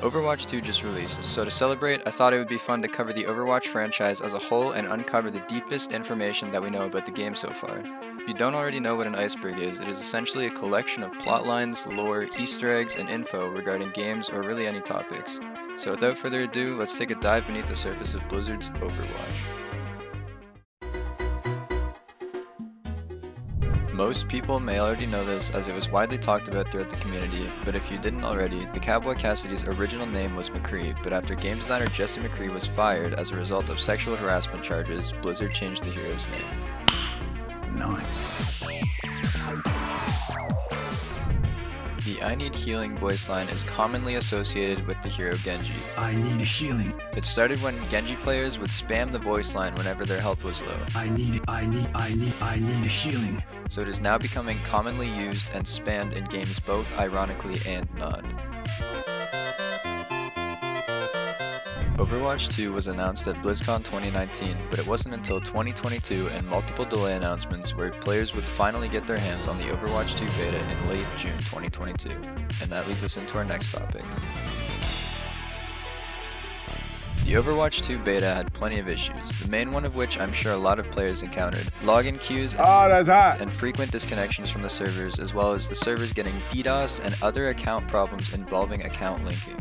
Overwatch 2 just released, so to celebrate, I thought it would be fun to cover the Overwatch franchise as a whole and uncover the deepest information that we know about the game so far. If you don't already know what an iceberg is, it is essentially a collection of plotlines, lore, Easter eggs, and info regarding games or really any topics. So without further ado, let's take a dive beneath the surface of Blizzard's Overwatch. Most people may already know this as it was widely talked about throughout the community, but if you didn't already, the cowboy Cassidy's original name was McCree, but after game designer Jesse McCree was fired as a result of sexual harassment charges, Blizzard changed the hero's name. Nice. The I Need Healing voice line is commonly associated with the hero Genji. I need healing. It started when Genji players would spam the voice line whenever their health was low. I need healing. So it is now becoming commonly used and spammed in games both ironically and not. Overwatch 2 was announced at BlizzCon 2019, but it wasn't until 2022 and multiple delay announcements where players would finally get their hands on the Overwatch 2 beta in late June 2022. And that leads us into our next topic. The Overwatch 2 beta had plenty of issues, the main one of which I'm sure a lot of players encountered. Login queues and frequent disconnections from the servers, as well as the servers getting DDoSed and other account problems involving account linking.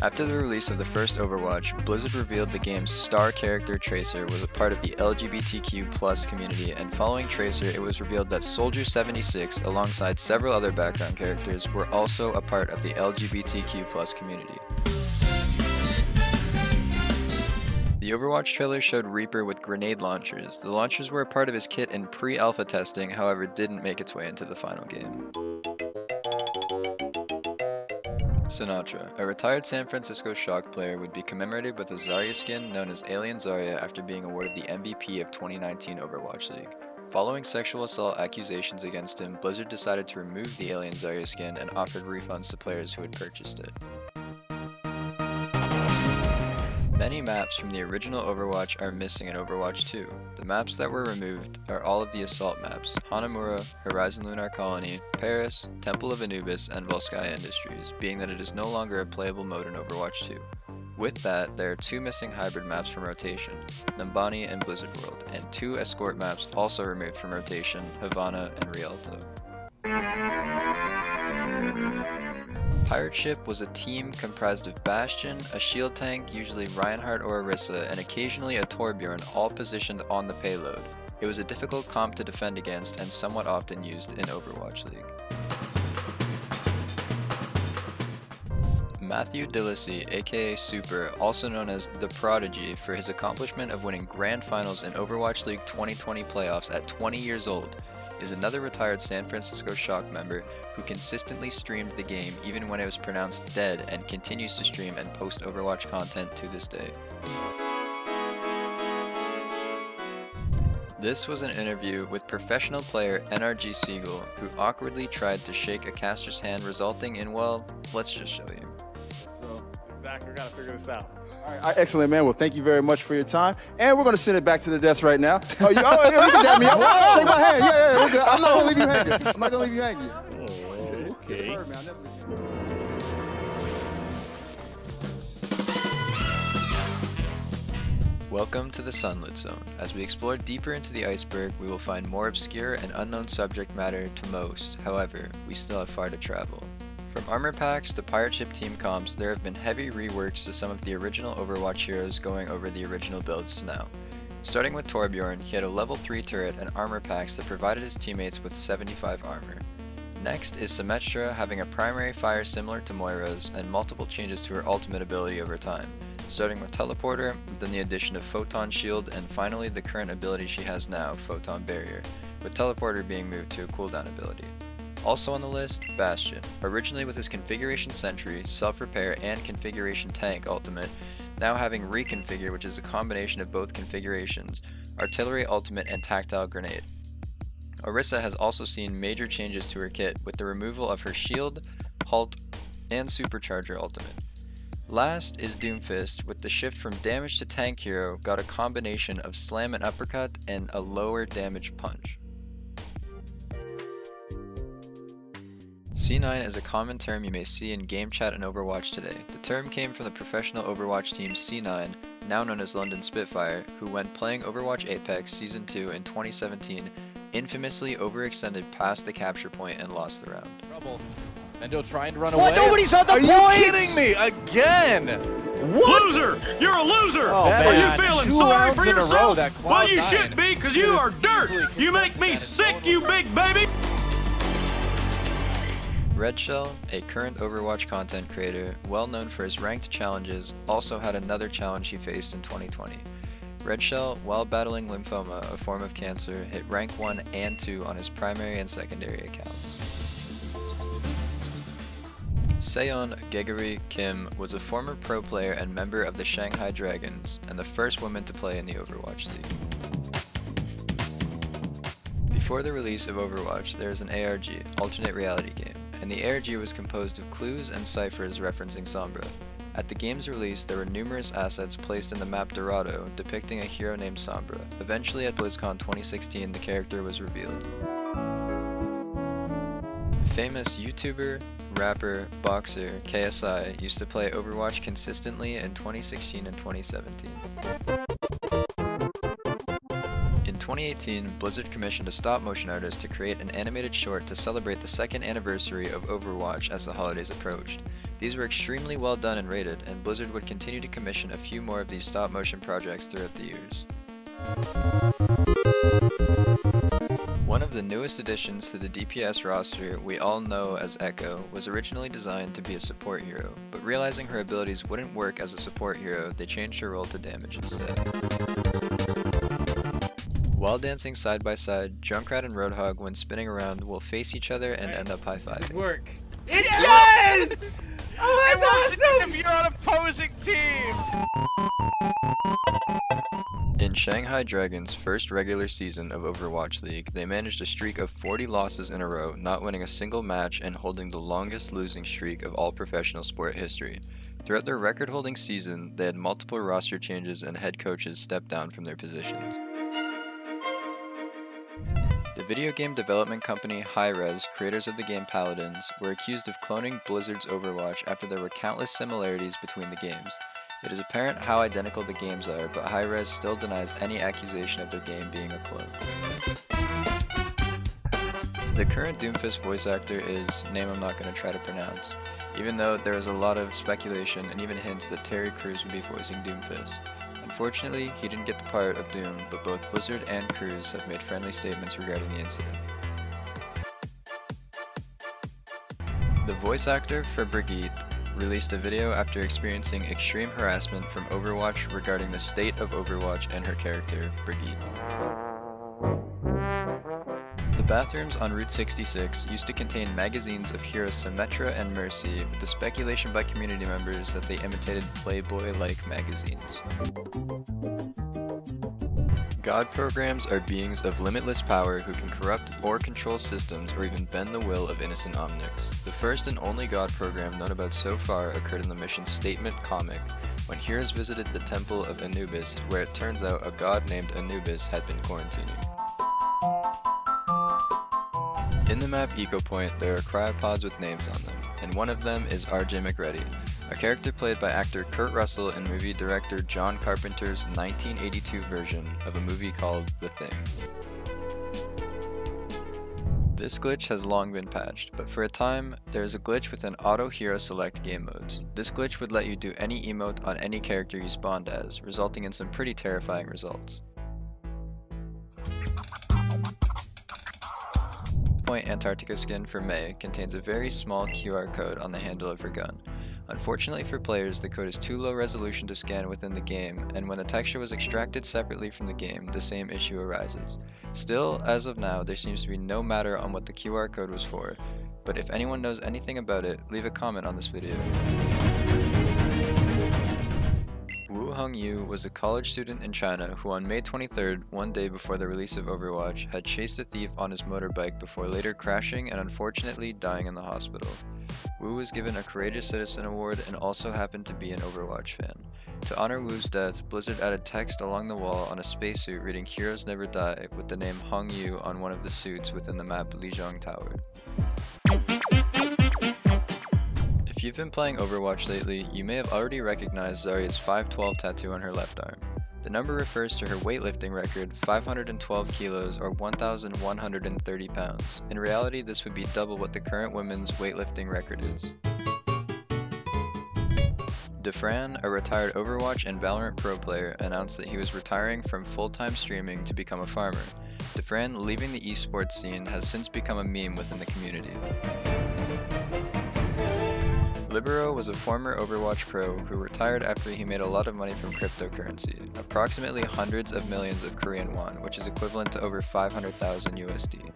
After the release of the first Overwatch, Blizzard revealed the game's star character Tracer was a part of the LGBTQ+ community, and following Tracer, it was revealed that Soldier 76, alongside several other background characters, were also a part of the LGBTQ+ community. The Overwatch trailer showed Reaper with grenade launchers. The launchers were a part of his kit in pre-alpha testing, however didn't make its way into the final game. Sinatra, a retired San Francisco Shock player, would be commemorated with a Zarya skin known as Alien Zarya after being awarded the MVP of 2019 Overwatch League. Following sexual assault accusations against him, Blizzard decided to remove the Alien Zarya skin and offered refunds to players who had purchased it. Many maps from the original Overwatch are missing in Overwatch 2. The maps that were removed are all of the assault maps: Hanamura, Horizon Lunar Colony, Paris, Temple of Anubis, and Volskaya Industries, being that it is no longer a playable mode in Overwatch 2. With that, there are two missing hybrid maps from rotation, Numbani and Blizzard World, and two escort maps also removed from rotation, Havana and Rialto. Pirate Ship was a team comprised of Bastion, a shield tank, usually Reinhardt or Orisa, and occasionally a Torbjorn, all positioned on the payload. It was a difficult comp to defend against and somewhat often used in Overwatch League. Matthew Dillisey, aka Super, also known as The Prodigy, for his accomplishment of winning Grand Finals in Overwatch League 2020 playoffs at 20 years old, is another retired San Francisco Shock member who consistently streamed the game even when it was pronounced dead and continues to stream and post Overwatch content to this day. This was an interview with professional player NRG Siegel, who awkwardly tried to shake a caster's hand, resulting in, well, let's just show you. So, Zach, we gotta figure this out. All right, excellent, man. Well, thank you very much for your time. And we're going to send it back to the desk right now. Oh, you can dab me up. Shake my hand. Yeah. I'm not going to leave you hanging. Oh, okay. Welcome to the Sunlit Zone. As we explore deeper into the iceberg, we will find more obscure and unknown subject matter to most. However, we still have far to travel. From armor packs to pirate ship team comps, there have been heavy reworks to some of the original Overwatch heroes going over the original builds to now. Starting with Torbjorn, he had a level 3 turret and armor packs that provided his teammates with 75 armor. Next is Symmetra, having a primary fire similar to Moira's and multiple changes to her ultimate ability over time, starting with Teleporter, then the addition of Photon Shield, and finally the current ability she has now, Photon Barrier, with Teleporter being moved to a cooldown ability. Also on the list, Bastion, originally with his Configuration Sentry, Self-Repair, and Configuration Tank ultimate, now having Reconfigure, which is a combination of both configurations, Artillery ultimate, and Tactile Grenade. Orisa has also seen major changes to her kit, with the removal of her Shield, Halt, and Supercharger ultimate. Last is Doomfist, with the shift from damage to tank hero, got a combination of Slam and Uppercut and a lower damage punch. C9 is a common term you may see in game chat in Overwatch today. The term came from the professional Overwatch team C9, now known as London Spitfire, who when playing Overwatch Apex Season 2 in 2017, infamously overextended past the capture point and lost the round. Trouble. Mendo trying to run What? away. Nobody's on the point! Are you kidding me? Again! What? Loser! You're a loser! Oh, That Are man. you is feeling 2 sorry rounds for in a row, yourself? that Well, you Cloud9 should be, because you are dirt! You make me sick, you big baby! Redshell, a current Overwatch content creator, well known for his ranked challenges, also had another challenge he faced in 2020. Redshell, while battling lymphoma, a form of cancer, hit rank 1 and 2 on his primary and secondary accounts. Seon Geguri Kim was a former pro player and member of the Shanghai Dragons, and the first woman to play in the Overwatch League. Before the release of Overwatch, there is an ARG, alternate reality game, and the ARG was composed of clues and ciphers referencing Sombra. At the game's release, there were numerous assets placed in the map Dorado depicting a hero named Sombra. Eventually at BlizzCon 2016, the character was revealed. Famous YouTuber, rapper, boxer, KSI used to play Overwatch consistently in 2016 and 2017. In 2018, Blizzard commissioned a stop-motion artist to create an animated short to celebrate the 2nd anniversary of Overwatch as the holidays approached. These were extremely well done and rated, and Blizzard would continue to commission a few more of these stop-motion projects throughout the years. One of the newest additions to the DPS roster we all know as Echo was originally designed to be a support hero, but realizing her abilities wouldn't work as a support hero, they changed her role to damage instead. While dancing side by side, Junkrat and Roadhog when spinning around will face each other and end up high-fiving. Work. Yes! Oh, that's awesome! If you're on opposing teams! In Shanghai Dragons' first regular season of Overwatch League, they managed a streak of 40 losses in a row, not winning a single match and holding the longest losing streak of all professional sport history. Throughout their record-holding season, they had multiple roster changes and head coaches step down from their positions. The video game development company Hi-Rez, creators of the game Paladins, were accused of cloning Blizzard's Overwatch after there were countless similarities between the games. It is apparent how identical the games are, but Hi-Rez still denies any accusation of their game being a clone. The current Doomfist voice actor is name I'm not going to try to pronounce, even though there is a lot of speculation and even hints that Terry Crews would be voicing Doomfist. Unfortunately, he didn't get the part of Doom, but both Blizzard and Crews have made friendly statements regarding the incident. The voice actor for Brigitte released a video after experiencing extreme harassment from Overwatch regarding the state of Overwatch and her character, Brigitte. The bathrooms on Route 66 used to contain magazines of heroes Symmetra and Mercy, with the speculation by community members that they imitated Playboy-like magazines. God programs are beings of limitless power who can corrupt or control systems or even bend the will of innocent omnics. The first and only God program known about so far occurred in the mission Statement comic, when heroes visited the temple of Anubis, where it turns out a god named Anubis had been quarantining. In the map Eco Point, there are cryopods with names on them, and one of them is RJ McReady, a character played by actor Kurt Russell in movie director John Carpenter's 1982 version of a movie called The Thing. This glitch has long been patched, but for a time, there is a glitch within Auto Hero Select game modes. This glitch would let you do any emote on any character you spawned as, resulting in some pretty terrifying results. Point Antarctica skin for Mei contains a very small QR code on the handle of her gun. Unfortunately for players, the code is too low resolution to scan within the game, and when the texture was extracted separately from the game, the same issue arises. Still, as of now, there seems to be no matter on what the QR code was for, but if anyone knows anything about it, leave a comment on this video. Wu Hongyu was a college student in China who on May 23rd, one day before the release of Overwatch, had chased a thief on his motorbike before later crashing and unfortunately dying in the hospital. Wu was given a Courageous Citizen Award and also happened to be an Overwatch fan. To honor Wu's death, Blizzard added text along the wall on a spacesuit reading "Heroes Never Die" with the name Hongyu on one of the suits within the map Lijiang Tower. If you've been playing Overwatch lately, you may have already recognized Zarya's 512 tattoo on her left arm. The number refers to her weightlifting record, 512 kilos or 1,130 pounds. In reality, this would be double what the current women's weightlifting record is. Defran, a retired Overwatch and Valorant pro player, announced that he was retiring from full-time streaming to become a farmer. Defran leaving the esports scene has since become a meme within the community. Libero was a former Overwatch pro who retired after he made a lot of money from cryptocurrency, approximately hundreds of millions of Korean won, which is equivalent to over 500,000 USD.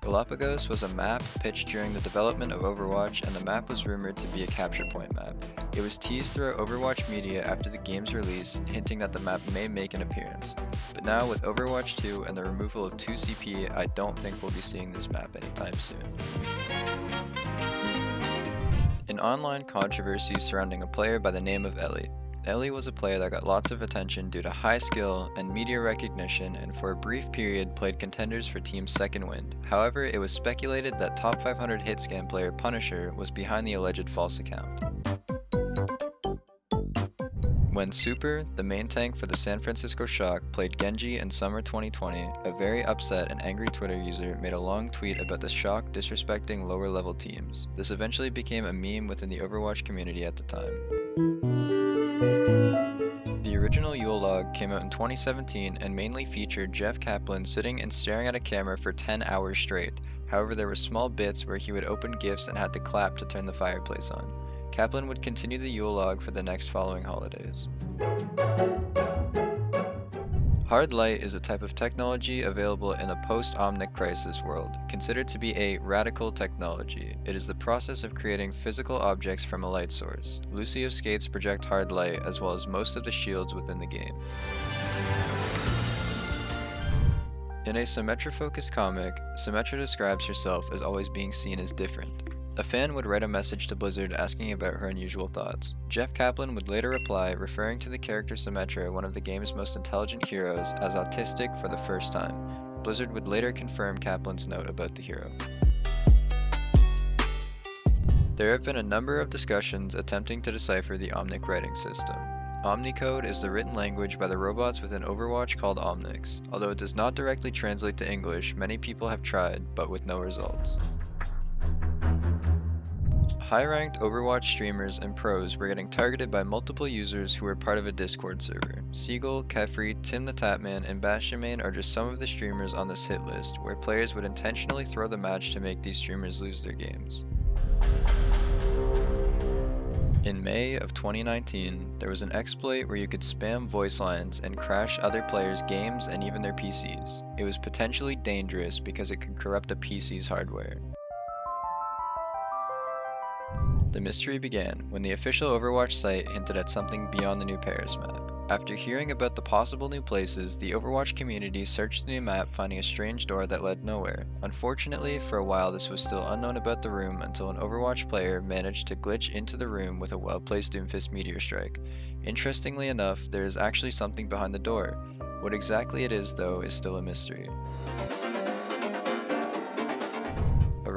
Galapagos was a map pitched during the development of Overwatch, and the map was rumored to be a capture point map. It was teased throughout Overwatch media after the game's release, hinting that the map may make an appearance. But now with Overwatch 2 and the removal of 2CP, I don't think we'll be seeing this map anytime soon. An online controversy surrounding a player by the name of Ellie. Ellie was a player that got lots of attention due to high skill and media recognition, and for a brief period played contenders for Team Second Wind. However, it was speculated that top 500 hit scan player Punisher was behind the alleged false account. When Super, the main tank for the San Francisco Shock, played Genji in summer 2020, a very upset and angry Twitter user made a long tweet about the Shock disrespecting lower level teams. This eventually became a meme within the Overwatch community at the time. The original Yule Log came out in 2017 and mainly featured Jeff Kaplan sitting and staring at a camera for 10 hours straight. However, there were small bits where he would open gifts and had to clap to turn the fireplace on. Kaplan would continue the Yule Log for the next following holidays. Hard light is a type of technology available in a post-Omnic crisis world, considered to be a radical technology. It is the process of creating physical objects from a light source. Lucio's skates project hard light, as well as most of the shields within the game. In a Symmetra-focused comic, Symmetra describes herself as always being seen as different. A fan would write a message to Blizzard asking about her unusual thoughts. Jeff Kaplan would later reply, referring to the character Symmetra, one of the game's most intelligent heroes, as autistic for the first time. Blizzard would later confirm Kaplan's note about the hero. There have been a number of discussions attempting to decipher the Omnic writing system. Omnicode is the written language by the robots within Overwatch called Omnics. Although it does not directly translate to English, many people have tried, but with no results. High-ranked Overwatch streamers and pros were getting targeted by multiple users who were part of a Discord server. Seagull, Kefri, Tim the Tatman, and Bastionmain are just some of the streamers on this hit list, where players would intentionally throw the match to make these streamers lose their games. In May of 2019, there was an exploit where you could spam voice lines and crash other players' games and even their PCs. It was potentially dangerous because it could corrupt a PC's hardware. The mystery began when the official Overwatch site hinted at something beyond the new Paris map. After hearing about the possible new places, the Overwatch community searched the new map, finding a strange door that led nowhere. Unfortunately, for a while this was still unknown about the room until an Overwatch player managed to glitch into the room with a well-placed Doomfist meteor strike. Interestingly enough, there is actually something behind the door. What exactly it is, though, is still a mystery.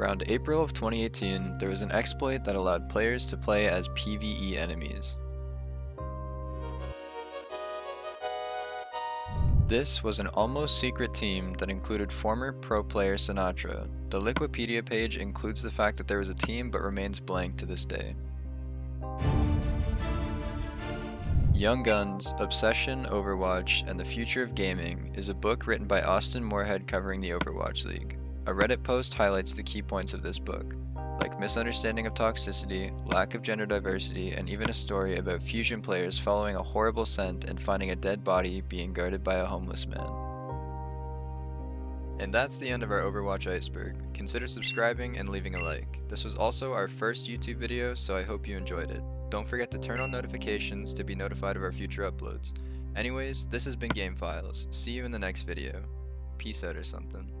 Around April of 2018, there was an exploit that allowed players to play as PvE enemies. This was an almost secret team that included former pro player Symmetra. The Liquipedia page includes the fact that there was a team but remains blank to this day. Young Guns, Obsession, Overwatch, and the Future of Gaming is a book written by Austin Moorhead covering the Overwatch League. A Reddit post highlights the key points of this book, like misunderstanding of toxicity, lack of gender diversity, and even a story about fusion players following a horrible scent and finding a dead body being guarded by a homeless man. And that's the end of our Overwatch Iceberg. Consider subscribing and leaving a like. This was also our first YouTube video, so I hope you enjoyed it. Don't forget to turn on notifications to be notified of our future uploads. Anyways, this has been Game Files. See you in the next video. Peace out or something.